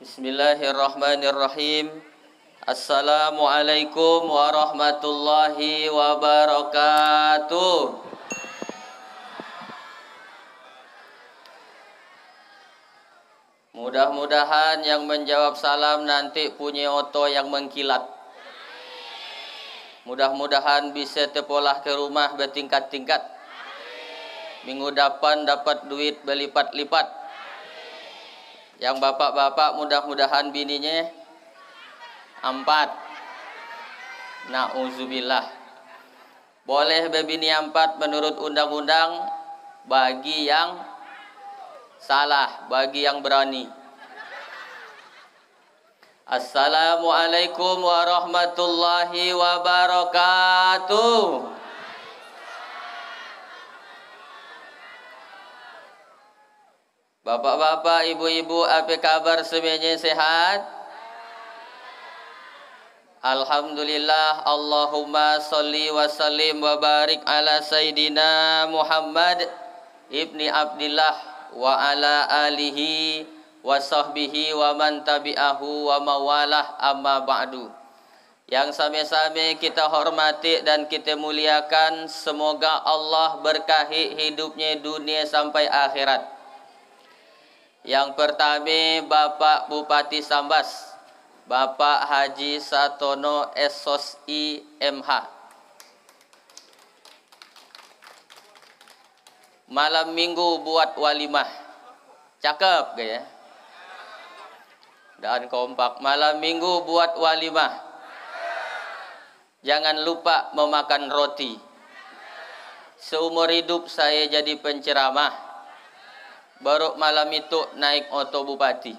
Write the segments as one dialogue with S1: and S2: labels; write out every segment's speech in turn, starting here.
S1: Bismillahirrahmanirrahim. Assalamualaikum warahmatullahi wabarakatuh. Mudah-mudahan yang menjawab salam nanti punya oto yang mengkilat. Mudah-mudahan bisa tepolah ke rumah bertingkat-tingkat. Minggu depan dapat duit berlipat-lipat. Yang bapak-bapak mudah-mudahan bininya 4. Na'udzubillah. Boleh berbini 4 menurut undang-undang bagi yang salah, bagi yang berani. Assalamualaikum warahmatullahi wabarakatuh. Bapak-bapak, ibu-ibu, apa kabar semuanya, sehat? Alhamdulillah. Allahumma sholli wa sallim wa barik ala Sayyidina Muhammad ibni Abdillah wa ala alihi wa sahbihi wa man tabi'ahu wa mawalah, amma ba'du. Yang sama-sama kita hormati dan kita muliakan, semoga Allah berkahi hidupnya dunia sampai akhirat. Yang pertama, Bapak Bupati Sambas, Bapak Haji Satono SOSI MH. Malam minggu buat walimah. Cakep gak ya? Dan kompak. Malam minggu buat walimah. Jangan lupa memakan roti. Seumur hidup saya jadi penceramah. Baru malam itu naik oto bupati.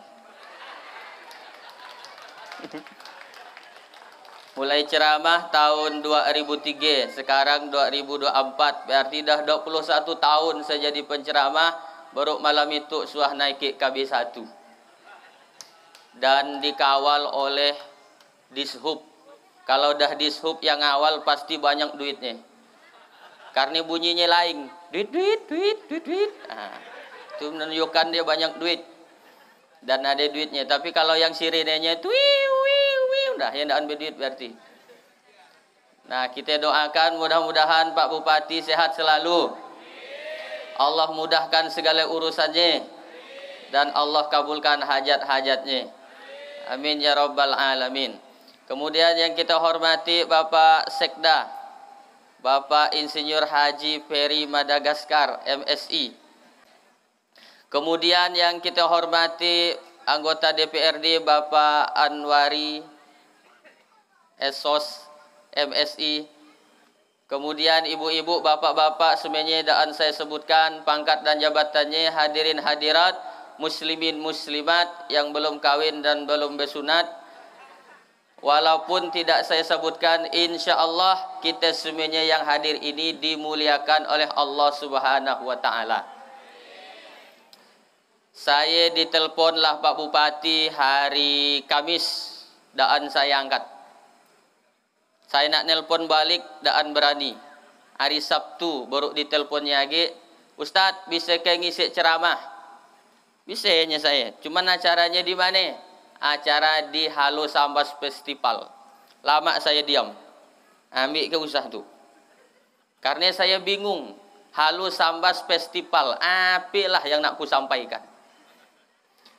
S1: Mulai ceramah tahun 2003, sekarang 2024, berarti dah 21 tahun saya jadi penceramah. Baru malam itu suah naik ke KB1 dan dikawal oleh Dishub. Kalau dah Dishub yang awal pasti banyak duitnya, karena bunyinya lain, duit. Itu menunjukkan dia banyak duit dan ada duitnya. Tapi kalau yang sirenenya itu udah yang tidak berduit berarti. Nah, kita doakan mudah-mudahan Pak Bupati sehat selalu. Allah mudahkan segala urusannya dan Allah kabulkan hajat-hajatnya. Amin ya rabbal alamin. Kemudian yang kita hormati Bapak Sekda, Bapak Insinyur Haji Ferry Madagaskar MSI. Kemudian yang kita hormati anggota DPRD Bapak Anwari SOS MSI. Kemudian ibu-ibu, bapak-bapak semuanya dan saya sebutkan pangkat dan jabatannya, hadirin hadirat, muslimin muslimat yang belum kawin dan belum bersunat. Walaupun tidak saya sebutkan, insya Allah kita semuanya yang hadir ini dimuliakan oleh Allah Subhanahu wa Ta'ala. Saya diteleponlah Pak Bupati hari Kamis, daan saya angkat. Saya nak nelpon balik, daan berani. Hari Sabtu baru diteleponnya lagi, Ustadz bisa ke ngisi ceramah? Bisanya saya, cuman acaranya di mana? Acara di Halo Sambas Festival. Lama saya diam, ambil ke usah tuh. Karena saya bingung, Halo Sambas Festival, apalah yang nak ku sampaikan.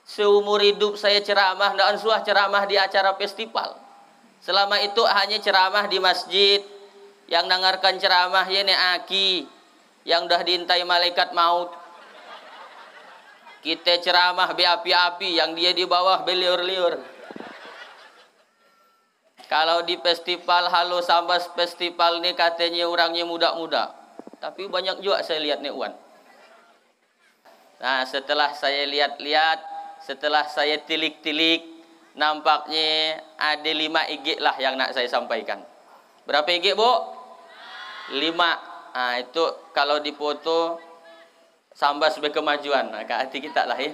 S1: Seumur hidup saya ceramah, dan suah ceramah di acara festival. Selama itu hanya ceramah di masjid. Yang dengarkan ceramah ya aki, yang dah diintai malaikat maut. Kita ceramah beapi-api, yang dia di bawah beliur-liur. Kalau di festival Halo Sambas Festival ini katanya orangnya muda-muda, tapi banyak juga saya lihat nih Wan. Nah, setelah saya lihat-lihat, setelah saya tilik-tilik, nampaknya ada 5 IG lah yang nak saya sampaikan. Berapa IG, Bu? 5. Nah, itu kalau dipoto Sambas berkemajuan. Nah, ke hati kita lah ya.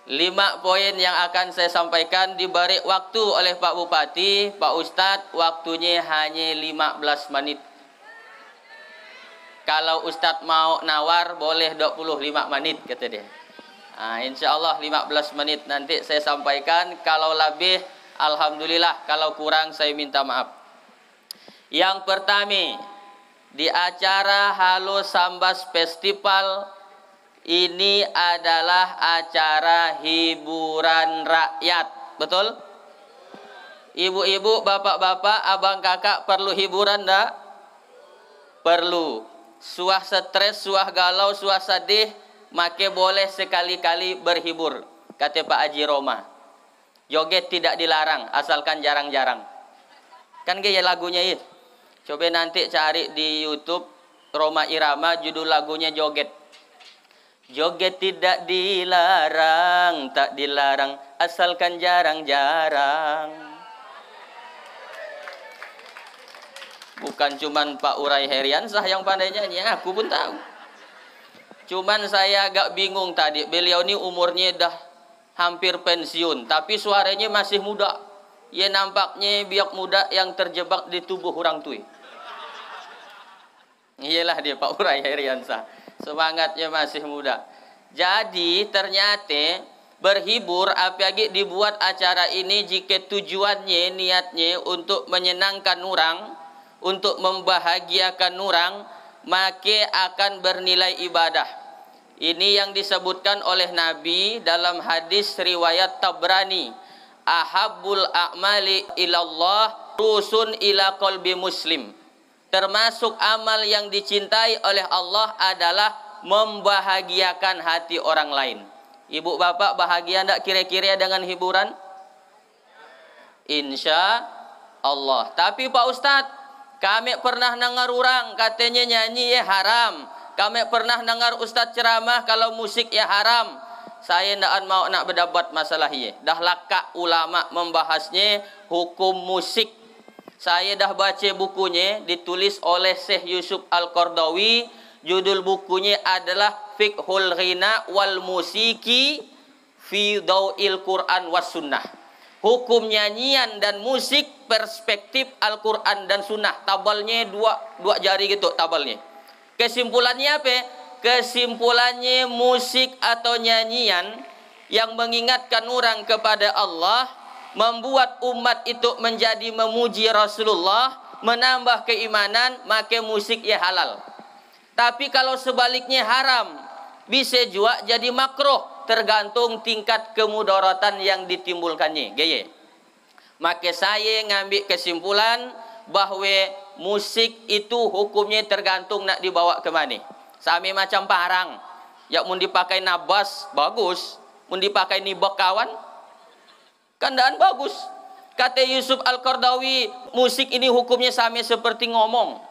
S1: 5 poin yang akan saya sampaikan diberi waktu oleh Pak Bupati, Pak Ustadz, waktunya hanya 15 menit. Kalau Ustadz mau nawar boleh 25 menit kata dia. Insya Allah 15 menit nanti saya sampaikan. Kalau lebih alhamdulillah, kalau kurang saya minta maaf. Yang pertama, di acara Halo Sambas Festival ini adalah acara hiburan rakyat. Betul? Ibu-ibu, bapak-bapak, abang kakak perlu hiburan enggak? Perlu. Suah stres, suah galau, suah sedih, maka boleh sekali-kali berhibur. Kata Pak Haji Roma. Joget tidak dilarang, asalkan jarang-jarang. Kan gaya lagunya itu. Coba nanti cari di YouTube Roma Irama, judul lagunya Joget. Joget tidak dilarang, tak dilarang, asalkan jarang-jarang. Bukan cuman Pak Urai Heriansah yang pandai nyanyi, aku pun tahu. Cuman saya agak bingung tadi, beliau ini umurnya dah hampir pensiun, tapi suaranya masih muda. Ya nampaknya biak muda yang terjebak di tubuh orang tua. Iyalah dia Pak Urai Heriansah, semangatnya masih muda. Jadi ternyata berhibur, apalagi dibuat acara ini jika tujuannya, niatnya untuk menyenangkan orang, untuk membahagiakan orang, maka akan bernilai ibadah. Ini yang disebutkan oleh Nabi dalam hadis riwayat Tabrani. Ahabbul a'mali ilallah rusun ila qalbi muslim. Termasuk amal yang dicintai oleh Allah adalah membahagiakan hati orang lain. Ibu bapak bahagia enggak kira-kira dengan hiburan? Insya Allah. Tapi Pak Ustadz, kami pernah dengar orang katanya nyanyi ya haram. Kami pernah dengar Ustadz ceramah kalau musik ya haram. Saya tidak mau nak berdebat masalah ini. Dah laka ulama membahasnya hukum musik. Saya dah baca bukunya ditulis oleh Syekh Yusuf Al-Qardawi. Judul bukunya adalah Fiqhul Ghina wal Musiki fi Daw'il Quran was Sunnah. Hukum nyanyian dan musik perspektif Al-Quran dan Sunnah. Tabalnya dua jari gitu tabalnya. Kesimpulannya apa? Kesimpulannya musik atau nyanyian yang mengingatkan orang kepada Allah, membuat umat itu menjadi memuji Rasulullah, menambah keimanan, maka musik ya halal. Tapi kalau sebaliknya haram, bisa juga jadi makruh. Tergantung tingkat kemudaratan yang ditimbulkannya. Gaya. Maka saya ngambil kesimpulan bahwa musik itu hukumnya tergantung nak dibawa ke mana. Sama macam parang. Ya mun dipakai nabas bagus, mun dipakai nibak kawan kandaan bagus. Kata Yusuf Al-Qardawi, musik ini hukumnya sama seperti ngomong.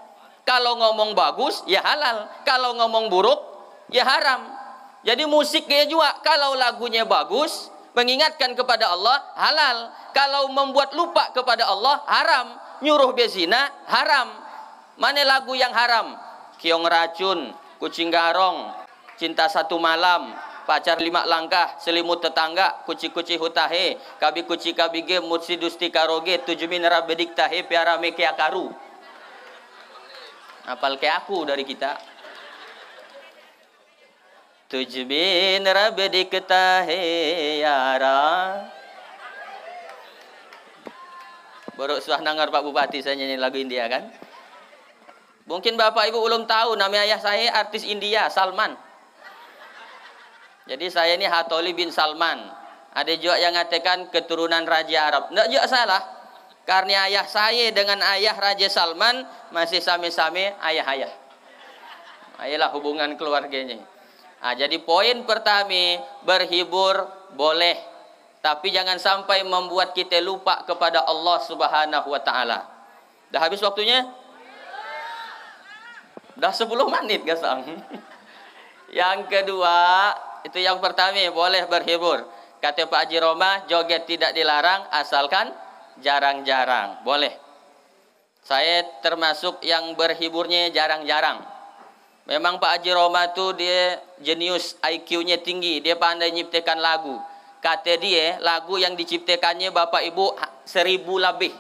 S1: Kalau ngomong bagus ya halal, kalau ngomong buruk ya haram. Jadi musik dia juga, kalau lagunya bagus, mengingatkan kepada Allah, halal. Kalau membuat lupa kepada Allah, haram. Nyuruh bezina, haram. Mana lagu yang haram? Kiong Racun, Kucing Garong, Cinta Satu Malam, Pacar 5 Langkah, Selimut Tetangga, Kuci-Kuci Hutahe, Kabi Kuci Kabige, Mutsi Dusti Karoge, 7 Minera Bedik Tahe, Piara Meke Akaru. Apal ke aku dari kita. 7 Minera Bedik Tahe Yara. Baru sudah dengar Pak Bupati saya nyanyi lagu India kan? Mungkin Bapak Ibu belum tahu nama ayah saya artis India, Salman. Jadi saya ini Hatoli bin Salman. Ada juga yang mengatakan keturunan Raja Arab. Tidak juga salah. Karena ayah saya dengan ayah Raja Salman masih sama-sama ayah-ayah. Ayolah hubungan keluarganya. Jadi poin pertama, berhibur boleh. Tapi jangan sampai membuat kita lupa kepada Allah Subhanahu wa Ta'ala. Dah habis waktunya? Dah 10 menit gasang. Yang kedua, itu yang pertama, boleh berhibur. Kata Pak Haji Roma, joget tidak dilarang asalkan jarang-jarang. Boleh. Saya termasuk yang berhiburnya jarang-jarang. Memang Pak Haji Roma tu dia jenius, IQ-nya tinggi, dia pandai nyiptakan lagu. Kata dia, lagu yang diciptakannya Bapak Ibu 1000 lebih.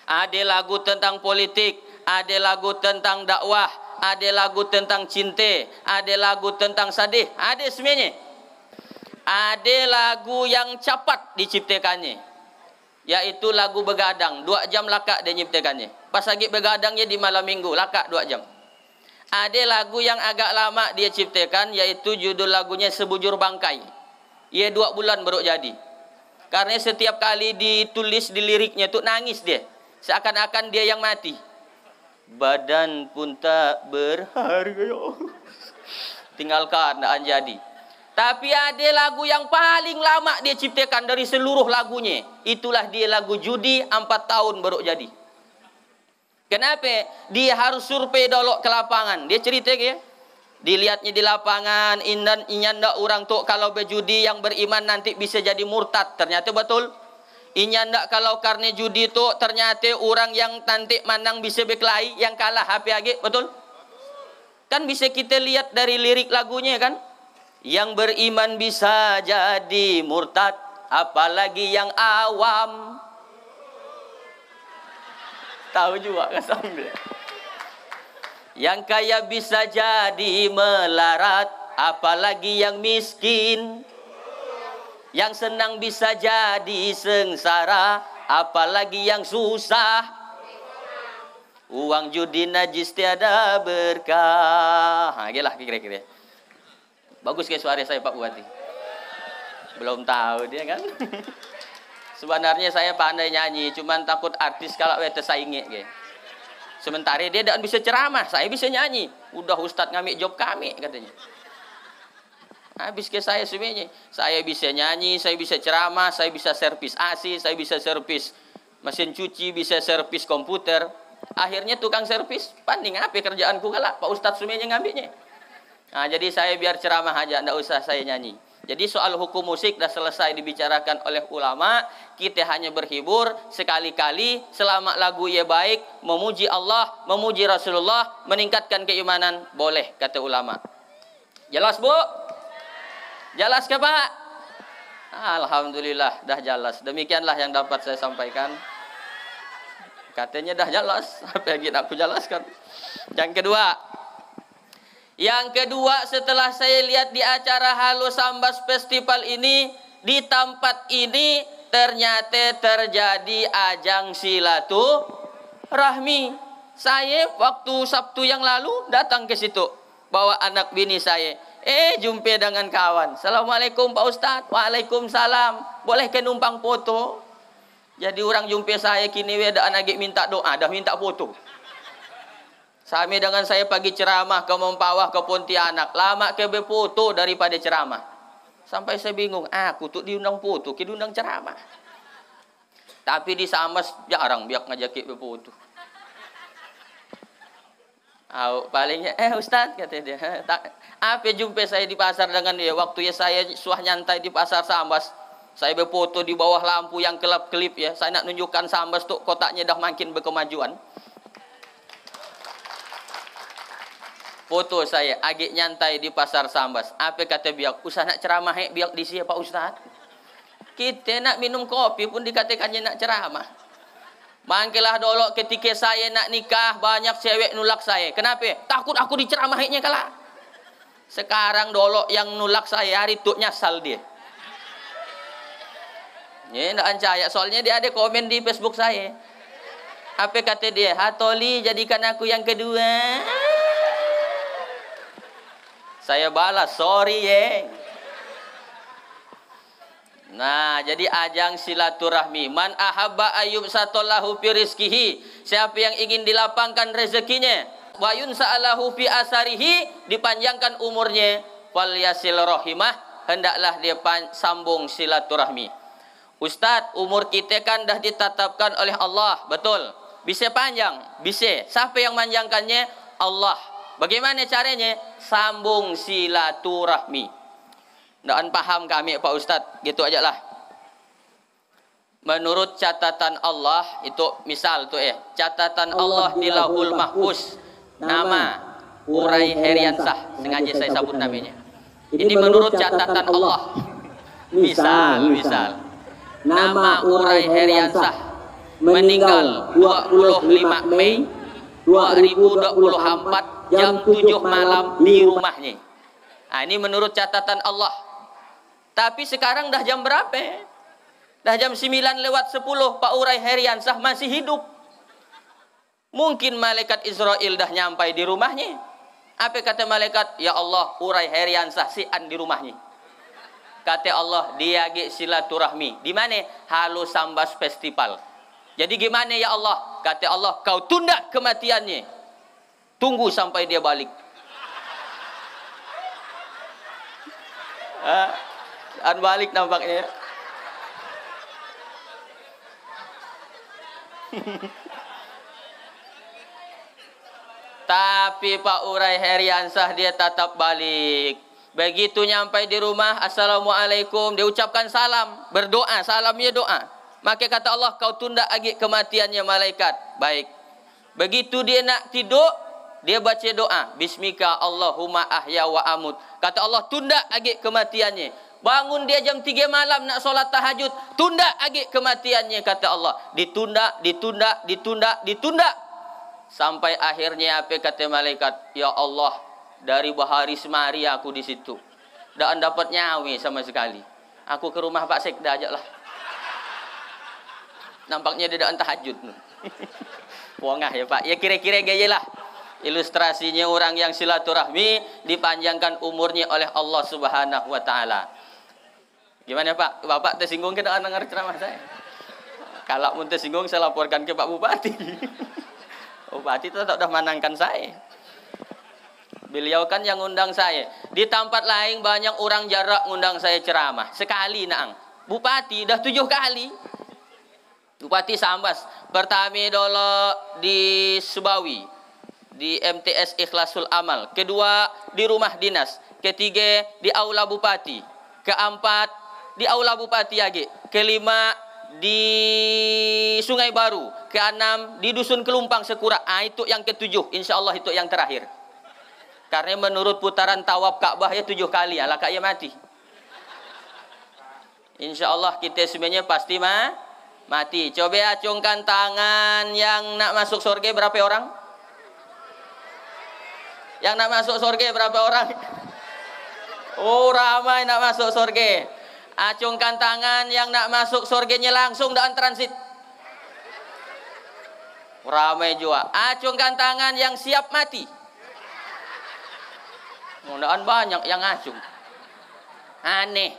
S1: Ada lagu tentang politik, ada lagu tentang dakwah, ada lagu tentang cinta, ada lagu tentang sedih, ada semuanya. Ada lagu yang cepat diciptakannya, yaitu lagu begadang. 2 jam lakak dia nyiptakannya. Pas lagi begadangnya di malam minggu, lakak 2 jam. Ada lagu yang agak lama dia ciptakan, yaitu judul lagunya Sebujur Bangkai. Ia 2 bulan baru jadi. Karena setiap kali ditulis di liriknya tu nangis dia. Seakan-akan dia yang mati. Badan pun tak berharga, ya Allah. Tinggalkan, tak jadi. Tapi ada lagu yang paling lama dia ciptakan dari seluruh lagunya. Itulah dia lagu Judi, 4 tahun baru jadi. Kenapa? Dia harus survei dulu ke lapangan. Dia cerita ya. Dilihatnya di lapangan, inyanda orang tu kalau berjudi yang beriman nanti bisa jadi murtad. Ternyata betul. Inyanda kalau karena judi tu ternyata orang yang nanti manang bisa berkelahi, yang kalah HP betul. Kan bisa kita lihat dari lirik lagunya kan. Yang beriman bisa jadi murtad, apalagi yang awam. Tahu juga kasam dia. Yang kaya bisa jadi melarat, apalagi yang miskin. Yang senang bisa jadi sengsara, apalagi yang susah. Uang judi najis tiada berkah. Gitulah kira-kira. Bagus ke suara saya Pak Bupati? Belum tahu dia kan. Sebenarnya saya pandai nyanyi, cuman takut artis kalau tersaingi ke. Sementara dia tidak bisa ceramah, saya bisa nyanyi. Udah Ustadz ngambil job kami katanya. Habis ke saya semuanya. Saya bisa nyanyi, saya bisa ceramah, saya bisa servis AC, saya bisa servis mesin cuci, bisa servis komputer. Akhirnya tukang servis, panding apa kerjaanku kalah, Pak Ustadz semuanya ngambilnya. Nah, jadi saya biar ceramah aja, tidak usah saya nyanyi. Jadi soal hukum musik dah selesai dibicarakan oleh ulama. Kita hanya berhibur sekali-kali selama lagu ia baik, memuji Allah, memuji Rasulullah, meningkatkan keimanan, boleh kata ulama. Jelas Bu? Jelas ke Pak? Alhamdulillah dah jelas. Demikianlah yang dapat saya sampaikan. Katanya dah jelas, apa yang nak aku jelaskan. Yang kedua, setelah saya lihat di acara Halo Sambas Festival ini, di tempat ini ternyata terjadi ajang silaturahmi. Saya waktu Sabtu yang lalu datang ke situ, bawa anak bini saya. Jumpa dengan kawan. Assalamualaikum Pak Ustadz. Waalaikumsalam. Boleh ke numpang foto? Jadi orang jumpa saya kini ada anak minta doa, dah minta foto. Sami dengan saya pagi ceramah ke Mempawah ke Pontianak, lama ke berfoto daripada ceramah. Sampai saya bingung, aku tuh diundang foto, kita diundang ceramah. Tapi di Sambas jarang biak ngajak berfoto. Palingnya, Ustadz kata dia, apa jumpa saya di pasar dengan dia? Waktu ya saya suah nyantai di pasar Sambas, saya berfoto di bawah lampu yang kelap-kelip ya. Saya nak nunjukkan Sambas tuh kotaknya dah makin berkemajuan. Foto saya agak nyantai di pasar Sambas. Apa kata biak? Usah nak ceramah biak di sini Pak Ustadz. Kita nak minum kopi pun dikatakannya nak ceramah. Mangkilah dulu ketika saya nak nikah banyak cewek nulak saya. Kenapa? Takut aku diceramahnya kalah. Sekarang dulu yang nulak saya hari itu nyasal dia. Ini tidak percaya. Soalnya dia ada komen di Facebook saya. Apa kata dia? Hatoli jadikan aku yang kedua. Saya balas, sorry ya. Nah, jadi ajang silaturahmi. Man ahabba ayyub satallahu fi rizkihi. Siapa yang ingin dilapangkan rezekinya, wa yunsa'alahu fi asarihi, dipanjangkan umurnya, fal yasil rahimah, hendaklah dia sambung silaturahmi. Ustadz, umur kita kan dah ditetapkan oleh Allah, betul. Bisa panjang, bisa. Siapa yang manjangkannya? Allah. Bagaimana caranya? Sambung silaturahmi. Nggak paham kami Pak Ustadz, gitu aja lah. Menurut catatan Allah, itu misal tuh catatan Allah di Lauhul Mahfuz, nama Urai Heriansah, sengaja saya sebut namanya. Ini menurut catatan Allah. Misal, nama Urai Heriansah meninggal 25 Mei 2024 jam 7 malam di rumahnya. Nah, ini menurut catatan Allah. Tapi sekarang dah jam berapa? Dah jam 9:10, Pak Urai Heriansah masih hidup. Mungkin malaikat Israel dah nyampai di rumahnya. Apa kata malaikat? Ya Allah, Urai Heriansah sian di rumahnya. Kata Allah, dia ge silaturahmi. Di mana? Halo Sambas Festival. Jadi gimana ya Allah? Kata Allah, kau tunda kematiannya. Tunggu sampai dia balik. An balik nampaknya. Tapi Pak Urai Heriansah dia tetap balik. Begitu nyampai di rumah, Assalamualaikum, dia ucapkan salam, berdoa, salamnya doa. Maka kata Allah, kau tunda lagi kematiannya malaikat. Baik. Begitu dia nak tidur, dia baca doa, Bismika Allahumma ahya wa amut. Kata Allah, tunda lagi kematiannya. Bangun dia jam 3 malam nak solat tahajud, tunda lagi kematiannya, kata Allah. Ditunda, ditunda, ditunda, ditunda. Sampai akhirnya apa kata malaikat? Ya Allah, dari bahari semari aku di situ. Dan dapat nyawi sama sekali. Aku ke rumah Pak Sekda aja lah. Nampaknya dia dah tahajud. Wongah ya Pak. Ya kira-kira gaya lah. Ilustrasinya orang yang silaturahmi dipanjangkan umurnya oleh Allah Subhanahu wa taala. Gimana Pak? Bapak tersinggung ke dah dengar ceramah saya? Kalau mun tersinggung saya laporkan ke Pak Bupati. Bupati itu sudah menangkan saya. Beliau kan yang undang saya. Di tempat lain banyak orang jarak undang saya ceramah. Sekali naang. Bupati dah 7 kali. Bupati Sambas. Pertama dulu di Subawi. Di MTS Ikhlasul Amal. Kedua di rumah dinas. Ketiga di Aula Bupati. Keempat di Aula Bupati lagi. Kelima di Sungai Baru. Keenam di Dusun Kelumpang Sekura. Itu yang ketujuh. Insya Allah itu yang terakhir. Karena menurut putaran tawaf Ka'bah ya 7 kali. Ala kaya mati. Insya Allah kita sebenarnya pasti mati. Coba acungkan tangan yang nak masuk surga berapa orang? Yang nak masuk surga berapa orang? Oh ramai nak masuk surga. Acungkan tangan yang nak masuk surganya langsung dan transit. Ramai juga. Acungkan tangan yang siap mati. Mudah-mudahan banyak yang acung. Aneh.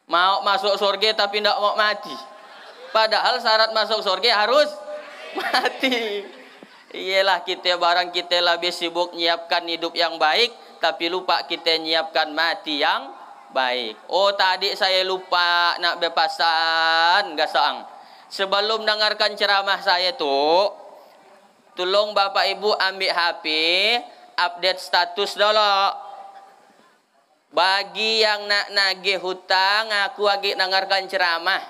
S1: Mau masuk surga tapi tidak mau mati. Padahal syarat masuk surga harus mati. Iyalah kita barang kita lebih sibuk nyiapkan hidup yang baik. Tapi lupa kita nyiapkan mati yang baik. Oh tadi saya lupa nak berpesan gak saang. Sebelum dengarkan ceramah saya tuh, tolong Bapak Ibu ambil HP, update status dulu. Bagi yang nak nagih hutang, aku lagi dengarkan ceramah.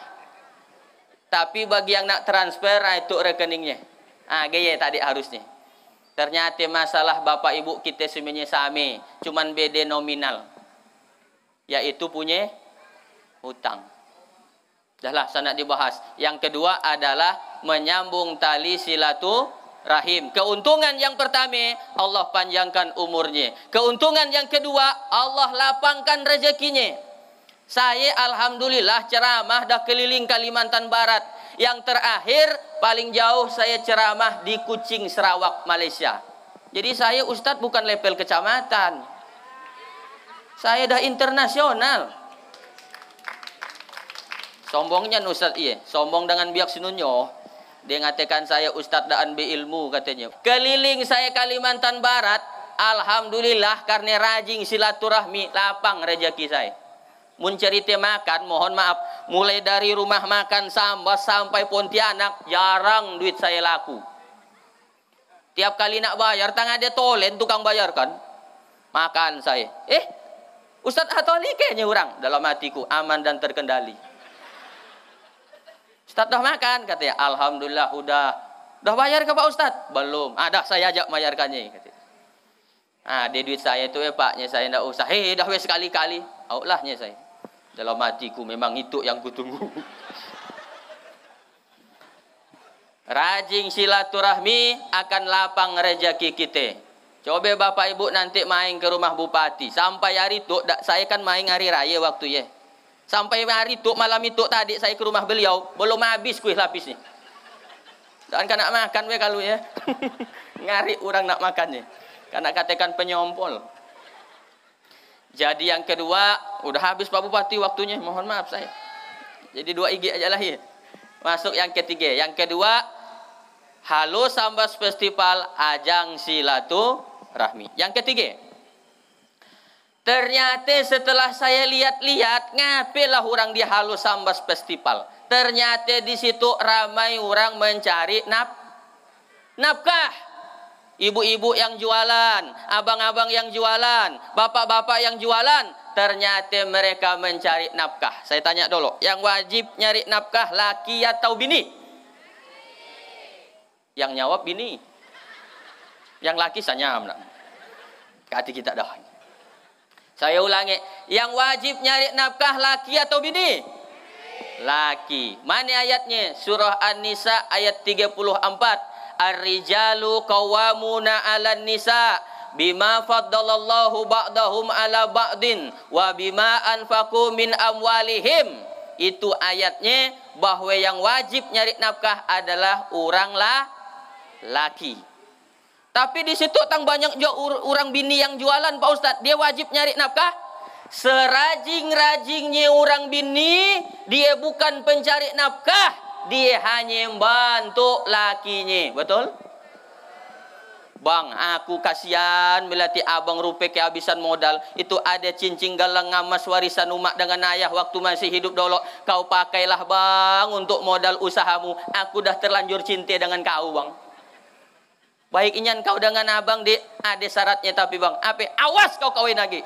S1: Tapi bagi yang nak transfer, itu rekeningnya. Gaya tadi harusnya. Ternyata masalah Bapak Ibu kita semuanya sama, cuman beda nominal. Yaitu punya hutang. Dahlah sana dibahas. Yang kedua adalah menyambung tali silaturahim. Keuntungan yang pertama, Allah panjangkan umurnya. Keuntungan yang kedua, Allah lapangkan rezekinya. Saya alhamdulillah ceramah dah keliling Kalimantan Barat. Yang terakhir paling jauh saya ceramah di Kuching, Sarawak, Malaysia. Jadi saya Ustadz bukan level kecamatan. Saya dah internasional. Sombongnya Ustadz iya. Sombong dengan biak sinunyo. Dia ngatakan saya Ustadz daan beilmu katanya. Keliling saya Kalimantan Barat. Alhamdulillah karena rajin silaturahmi lapang rezeki saya. Mun cerita makan mohon maaf. Mulai dari rumah makan Sambas sampai Pontianak jarang duit saya laku. Tiap kali nak bayar tang ada tolen tukang bayar kan. Makan saya. Ustadz Hatoli kayaknya orang dalam hatiku aman dan terkendali. Ustadz dah makan katanya. Alhamdulillah udah bayar ke Pak Ustadz? Belum. Dah saya ajak bayarkannya katanya. Dia duit saya itu paknya saya ndak usah. Dah sekali-kali. Aulahnya saya. Dalam hatiku memang itu yang kutunggu. Rajin silaturahmi akan lapang rezeki kita. Coba Bapak Ibu nanti main ke rumah Bupati. Sampai hari itu, saya kan main hari raya waktu ya. Sampai hari itu, malam itu tadi saya ke rumah beliau. Belum habis kuih lapisnya. Dan kan nak makan we kalau ya. Ngari orang nak makannya. Karena katakan penyompol. Jadi yang kedua, udah habis Pak Bupati waktunya. Mohon maaf saya. Jadi 2 IG aja lah ya. Masuk yang ketiga. Yang kedua, Halo Sambas Festival ajang silaturahmi. Yang ketiga, ternyata setelah saya lihat-lihat, ngapalah orang di Halo Sambas Festival. Ternyata di situ ramai orang mencari nafkah. Ibu-ibu yang jualan, abang-abang yang jualan, bapak-bapak yang jualan, ternyata mereka mencari nafkah. Saya tanya dulu, yang wajib nyari nafkah laki atau bini? Yang jawab bini. Yang laki saya nyam. Kati kita dah. Saya ulangi, yang wajib nyari nafkah laki atau bini? Laki. Mana ayatnya? Surah An-Nisa ayat 34. Ar-rijalu qawwamuna 'alan nisa bima faddalallahu ba'dahum 'ala ba'din wa bima anfaqu min amwalihim. Itu ayatnya bahwa yang wajib nyari nafkah adalah orang laki. Tapi di situ tang banyak juga orang bini yang jualan Pak Ustadz. Dia wajib nyari nafkah. Serajing-rajingnya orang bini, dia bukan pencari nafkah. Dia hanya membantu lakinya. Betul? Bang, aku kasihan melati abang rupiah kehabisan modal. Itu ada cincin galang ngamas warisan umak dengan ayah waktu masih hidup dulu. Kau pakailah bang untuk modal usahamu. Aku dah terlanjur cinta dengan kau bang. Baik inyan kau dengan abang dek. Ada syaratnya tapi bang. Apa? Awas kau kawin lagi.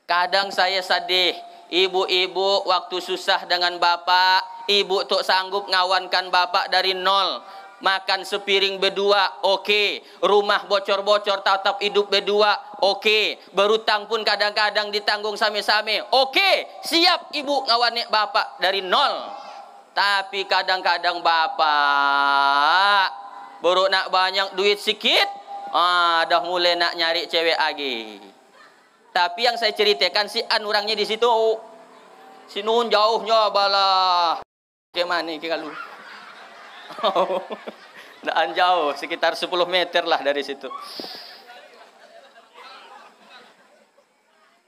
S1: Kadang saya sedih. Ibu-ibu waktu susah dengan bapak, ibu tuh sanggup ngawankan bapak dari nol. Makan sepiring berdua, oke. Rumah bocor-bocor tetap hidup berdua, oke. Berutang pun kadang-kadang ditanggung same-same, oke. Siap ibu ngawanik bapak dari nol. Tapi kadang-kadang bapak baru nak banyak duit sikit, dah mulai nak nyari cewek lagi. Tapi yang saya ceritakan si an orangnya di situ, si nun jauhnya balah. Gimana kalau? Daan jauh, sekitar 10 meter lah dari situ.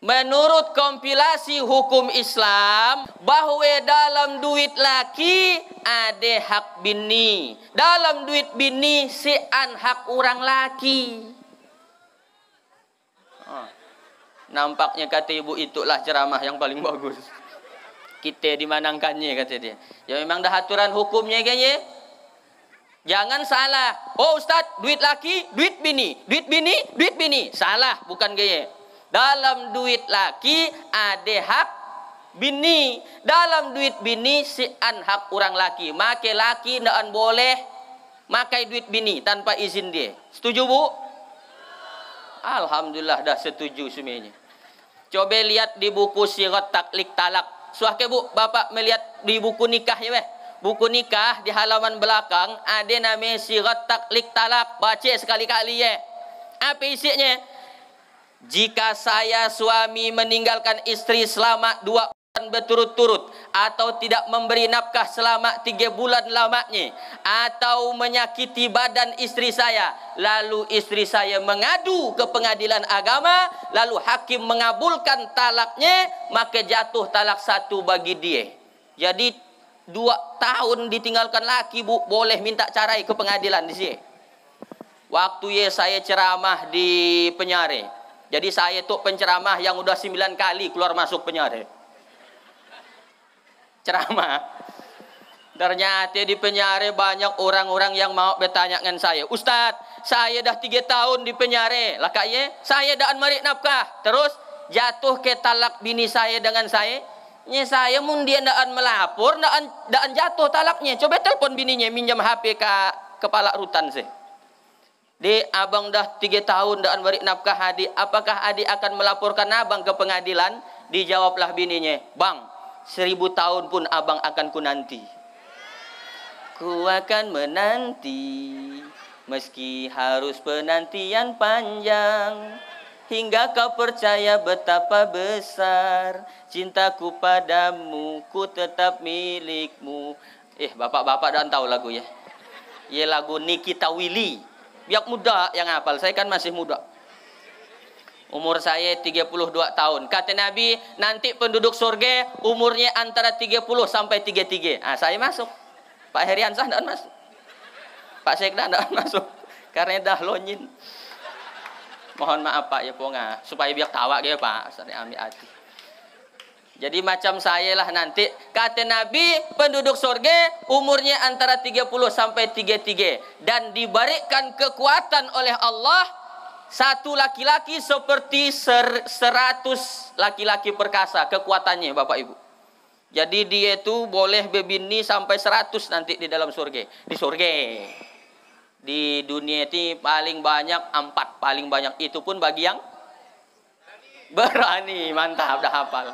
S1: Menurut kompilasi hukum Islam, bahwa dalam duit laki ada hak bini, dalam duit bini si an hak orang laki. Nampaknya kata ibu itulah ceramah yang paling bagus. Kita dimanangkannya kata dia. Ya memang dah aturan hukumnya kayaknya. Jangan salah. Oh Ustaz, duit laki, duit bini, duit bini, duit bini. Salah, bukan gaya. Dalam duit laki ada hak bini. Dalam duit bini si an hak orang laki. Maka laki ndak boleh makai duit bini tanpa izin dia. Setuju Bu? Alhamdulillah dah setuju semuanya. Coba lihat di buku Sirat Taklik Talak. Suake Bu, Bapak melihat di buku nikah ya weh. Buku nikah di halaman belakang ada namanya Sirat Taklik Talak. Baca sekali-kali ya. Apa isinya? Jika saya suami meninggalkan istri selama 2 bulan berturut-turut, atau tidak memberi nafkah selama 3 bulan lamanya, atau menyakiti badan istri saya, lalu istri saya mengadu ke pengadilan agama, lalu hakim mengabulkan talaknya, maka jatuh talak 1 bagi dia. Jadi 2 tahun ditinggalkan laki Bu, boleh minta cerai ke pengadilan di sini. Waktu saya ceramah di Penyare. Jadi saya tuh penceramah yang udah 9 kali keluar masuk Penyare. Ceramah. Ternyata di Penyare banyak orang-orang yang mau bertanya dengan saya. Ustadz, saya dah 3 tahun di Penyare. Lah kaya, saya dah merik nafkah. Terus jatuh ke talak bini saya dengan saya. Saya mun dia daan melapor, daan jatuh talaknya. Coba telepon bininya minjam HP ke kepala rutan sih. Di abang dah 3 tahun daan merik nafkah adik. Apakah adik akan melaporkan abang ke pengadilan? Dijawablah bininya, Bang, 1000 tahun pun abang akan ku nanti. Ku akan menanti Meski harus penantian panjang, hingga kau percaya betapa besar cintaku padamu, ku tetap milikmu. Bapak-bapak dan tahu lagu ya. Ia lagu Nikita Willy. Biar muda yang hafal, saya kan masih muda. Umur saya 32 tahun. Kata Nabi, nanti penduduk surga umurnya antara 30 sampai 33. Saya masuk. Pak Heriansah tidak masuk. Pak Sekda tidak masuk. Karena dah lonyin. Mohon maaf Pak ya ponga. Supaya biar tawa dia Pak. Saya ambil hati. Jadi macam saya lah nanti. Kata Nabi, penduduk surga umurnya antara 30 sampai 33. Dan diberikan kekuatan oleh Allah. Satu laki-laki seperti 100 laki-laki perkasa kekuatannya Bapak Ibu. Jadi dia itu boleh berbini sampai 100 nanti di dalam surga. Di surga. Di dunia ini paling banyak 4. Paling banyak itu pun bagi yang berani. Mantap dah hafal.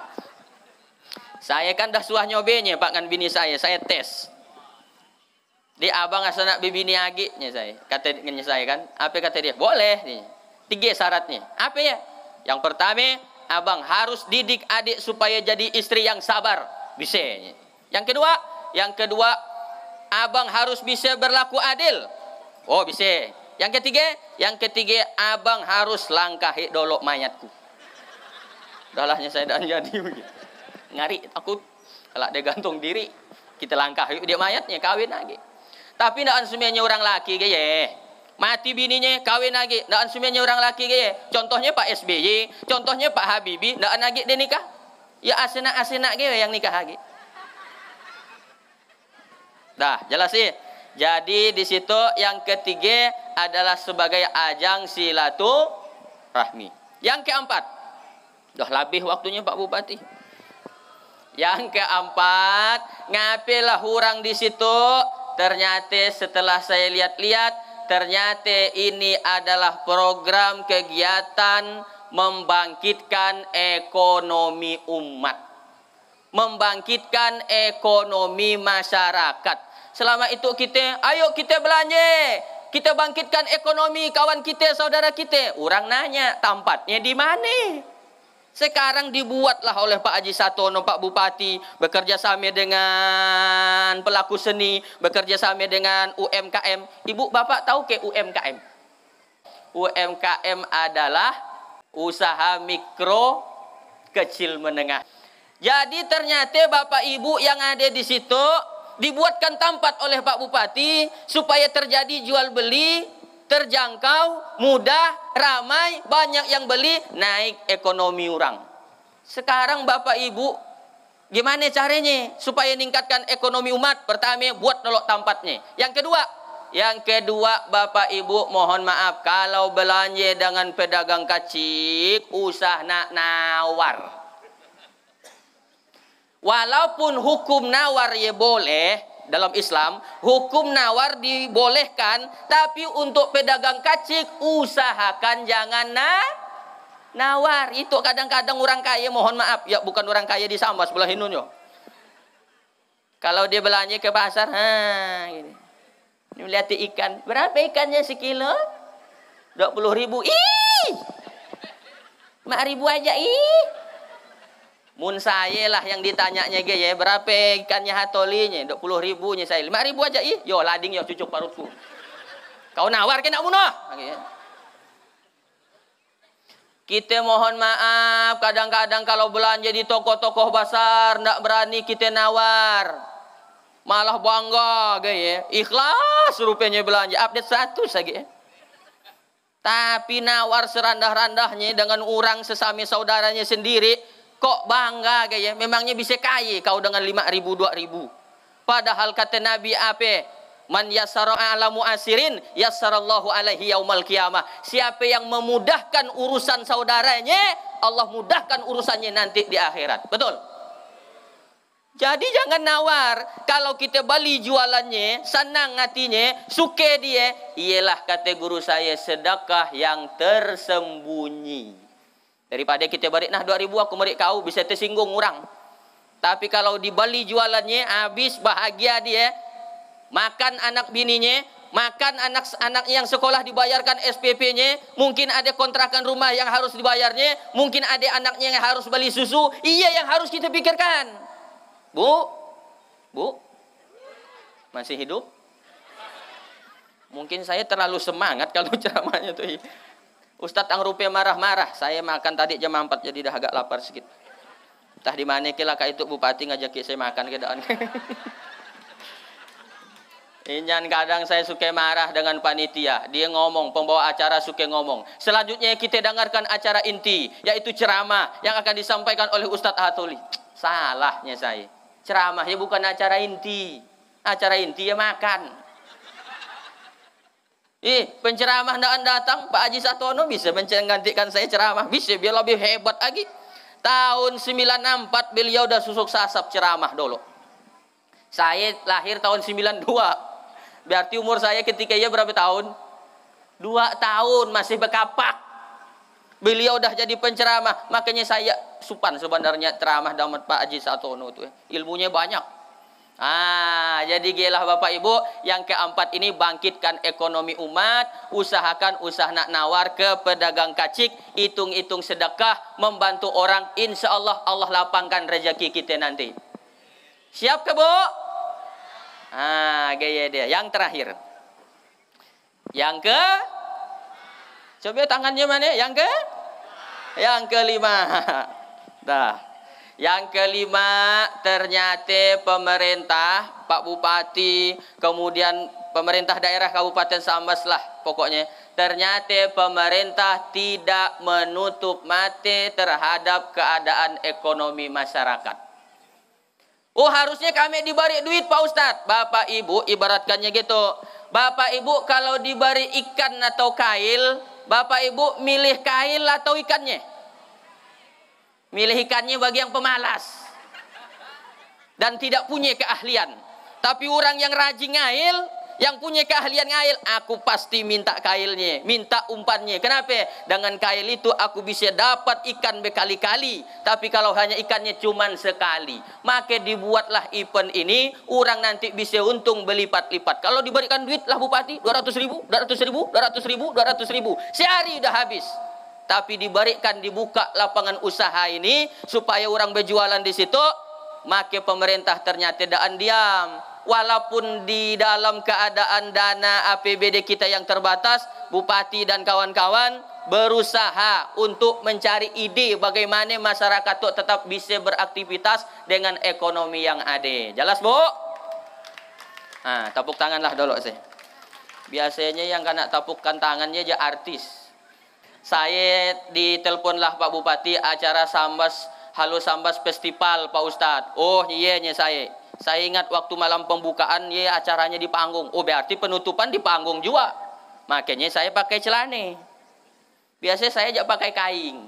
S1: Saya kan dah suah nyobenya Pak kan bini saya tes. Di abang asal nak berbini agiknya saya. Katanya saya kan. Apa kata dia? Boleh. 3 syaratnya. Apa ya? Yang pertama, abang harus didik adik supaya jadi istri yang sabar. Bisa. Yang kedua, abang harus bisa berlaku adil. Oh, bisa. Yang ketiga, abang harus langkahi dolok mayatku. Dalahnya saya dan jadi begitu. Ngari takut kalau dia gantung diri, kita langkahi dia mayatnya kawin lagi. Tapi ndak semuanya orang laki gaya. Mati bininya kawin lagi, ndak semuanya orang laki gaya. Contohnya Pak SBY, contohnya Pak Habibie, ndak lagi dia nikah. Ya asena gaya yang nikah lagi. Dah, jelas sih. Jadi di situ yang ketiga adalah sebagai ajang silaturahmi. Yang keempat, dah lebih waktunya Pak Bupati. Yang keempat, ngapalah orang di situ? Ternyata setelah saya lihat-lihat, ternyata ini adalah program kegiatan membangkitkan ekonomi umat. Membangkitkan ekonomi masyarakat. Selama itu ayo kita belanja. Kita bangkitkan ekonomi kawan kita, saudara kita. Orang nanya, tempatnya di mana? Sekarang dibuatlah oleh Pak Haji Satono, Pak Bupati, bekerja sama dengan pelaku seni, bekerja sama dengan UMKM. Ibu, Bapak tahu ke UMKM? UMKM adalah usaha mikro kecil menengah. Jadi ternyata Bapak Ibu yang ada di situ dibuatkan tempat oleh Pak Bupati supaya terjadi jual beli, terjangkau, mudah, ramai, banyak yang beli, naik ekonomi orang. Sekarang Bapak Ibu, gimana caranya supaya meningkatkan ekonomi umat? Pertama, buat nolok tempatnya. Yang kedua Bapak Ibu mohon maaf, kalau belanja dengan pedagang kacik, usah nak nawar. Walaupun hukum nawar ya boleh, dalam Islam, hukum nawar dibolehkan, tapi untuk pedagang kacik, usahakan jangan nawar. Itu kadang-kadang orang kaya, mohon maaf, ya bukan orang kaya di Sambas, sebelah Hinunyo. Kalau dia belanja ke pasar, gini. Ini melihat ikan, berapa ikannya sekilo? 20.000. Ih! 5.000 aja, ih! Mun saya lah yang ditanyanya ya, berapa ikannya hatolinya? 20.000-nya saya. 5.000 aja ih. Yo lading yo cucuk parutku. Kau nawar ke nak munoh? Kita mohon maaf, kadang-kadang kalau belanja di toko-toko besar ndak berani kita nawar. Malah bangga ya. Ikhlas rupanya belanja, update status lagi ya. Tapi nawar serandah-randahnya dengan orang sesama saudaranya sendiri, kok bangga gaya? Memangnya bisa kaya kau dengan 5.000, 2.000. Padahal kata Nabi apa? Man yassara ala mu'asirin yassarallahu alaihi yaumal qiyamah. Siapa yang memudahkan urusan saudaranya, Allah mudahkan urusannya nanti di akhirat. Betul? Jadi jangan nawar. Kalau kita beli jualannya, senang hatinya, suka dia, ialah kata guru saya sedekah yang tersembunyi. Daripada kita balik 2.000 aku beri kau, bisa tersinggung orang. Tapi kalau dibeli jualannya habis, bahagia dia, makan anak bininya, makan anak-anak yang sekolah dibayarkan SPP-nya, mungkin ada kontrakan rumah yang harus dibayarnya, mungkin ada anaknya yang harus beli susu, iya yang harus kita pikirkan. Bu, masih hidup? Mungkin saya terlalu semangat kalau ceramahnya tuh. Ustadz Angrupe marah-marah, saya makan tadi jam 4 jadi dah agak lapar sedikit. Entah di mana kira itu bupati ngajak saya makan ke daan. Injan kadang saya suka marah dengan panitia. Dia ngomong, pembawa acara suka ngomong. Selanjutnya kita dengarkan acara inti, yaitu ceramah yang akan disampaikan oleh Ustadz Hatoli. Salahnya saya. Ceramahnya bukan acara inti. Acara inti ya makan. Penceramah datang, Pak Haji Satono bisa menggantikan saya ceramah. Bisa, biar lebih hebat lagi. Tahun 94 beliau udah susuk sasap ceramah dulu. Saya lahir tahun 92. Berarti umur saya ketika ia berapa tahun? 2 tahun, masih bekapak. Beliau udah jadi penceramah. Makanya saya supan sebenarnya ceramah damat Pak Haji Satono itu. Ilmunya banyak. Jadi gelah Bapak Ibu. Yang keempat ini, bangkitkan ekonomi umat. Usahakan usaha nak nawar ke pedagang kacik. Hitung-hitung sedekah. Membantu orang. Insya Allah Allah lapangkan rezeki kita nanti. Siap ke Bu? Gaya dia. Yang terakhir. Yang ke? Coba tangannya mana? Yang ke? Yang kelima. Dah. Yang kelima, ternyata pemerintah, Pak Bupati, kemudian pemerintah daerah Kabupaten Sambas lah pokoknya. Ternyata pemerintah tidak menutup mata terhadap keadaan ekonomi masyarakat. Harusnya kami diberi duit Pak Ustadz. Bapak Ibu ibaratkannya gitu. Bapak Ibu kalau diberi ikan atau kail, Bapak Ibu milih kail atau ikannya? Milih ikannya bagi yang pemalas dan tidak punya keahlian. Tapi orang yang rajin ngail, yang punya keahlian ngail, aku pasti minta kailnya, minta umpannya. Kenapa? Dengan kail itu aku bisa dapat ikan berkali-kali. Tapi kalau hanya ikannya cuma sekali, maka dibuatlah event ini, orang nanti bisa untung berlipat-lipat. Kalau diberikan duit lah Bupati 200.000, 200.000, 200.000, 200.000, sehari udah habis. Tapi diberikan, dibuka lapangan usaha ini supaya orang berjualan di situ, maka pemerintah ternyata tidak diam. Walaupun di dalam keadaan dana APBD kita yang terbatas, Bupati dan kawan-kawan berusaha untuk mencari ide bagaimana masyarakat itu tetap bisa beraktivitas dengan ekonomi yang ada. Jelas Bu? Tepuk tanganlah dulu sih. Biasanya yang kena tepukkan tangannya aja artis. Saya diteleponlah Pak Bupati acara Sambas, Halo Sambas Festival Pak Ustadz. Iya saya. Saya ingat waktu malam pembukaan acaranya di panggung. Berarti penutupan di panggung juga. Makanya saya pakai celana. Biasanya saya aja pakai kain.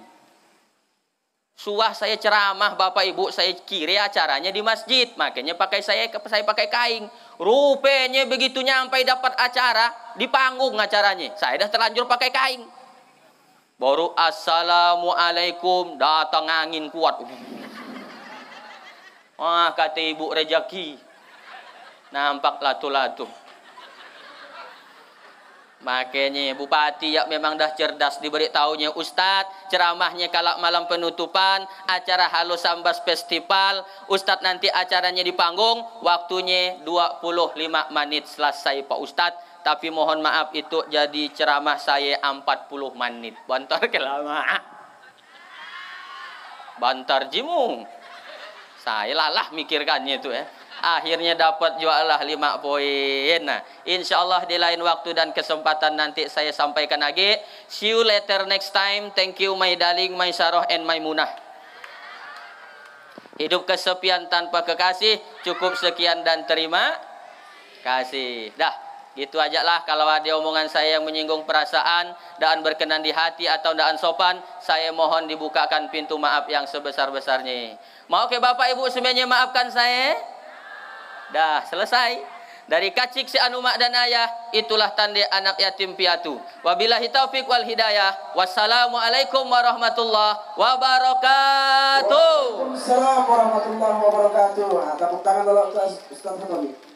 S1: Suah saya ceramah Bapak Ibu, saya kira acaranya di masjid. Makanya saya pakai kain. Rupanya begitu nyampai dapat acara di panggung acaranya. Saya dah terlanjur pakai kain. Baru assalamualaikum, datang angin kuat. Kata Ibu Rejaki, nampak latu-latu. Makanya Bupati ya memang dah cerdas, diberi taunya Ustadz, ceramahnya kalau malam penutupan acara Halo Sambas Festival, Ustadz nanti acaranya di panggung, waktunya 25 menit selesai Pak Ustadz. Tapi mohon maaf itu jadi ceramah saya 40 menit. Bantar kelamaan. Bantar jimung. Saya lalah mikirkannya itu ya. Akhirnya dapat jualah 5 poin. Nah, insya Allah di lain waktu dan kesempatan nanti saya sampaikan lagi. See you later next time. Thank you my darling, my Saroh and my Munah. Hidup kesepian tanpa kekasih. Cukup sekian dan terima kasih. Dah. Gitu aja lah, kalau ada omongan saya yang menyinggung perasaan dan berkenan di hati atau daan sopan, saya mohon dibukakan pintu maaf yang sebesar-besarnya. Mau ke Bapak Ibu semuanya maafkan saya? Dah selesai. Dari kacik si anu mak dan ayah, itulah tanda anak yatim piatu. Wabillahi taufik wal hidayah. Wassalamualaikum warahmatullahi wabarakatuh.
S2: Waalaikumsalam warahmatullahi wabarakatuh. Tepuk tangan dulu Ustaz Hatoli.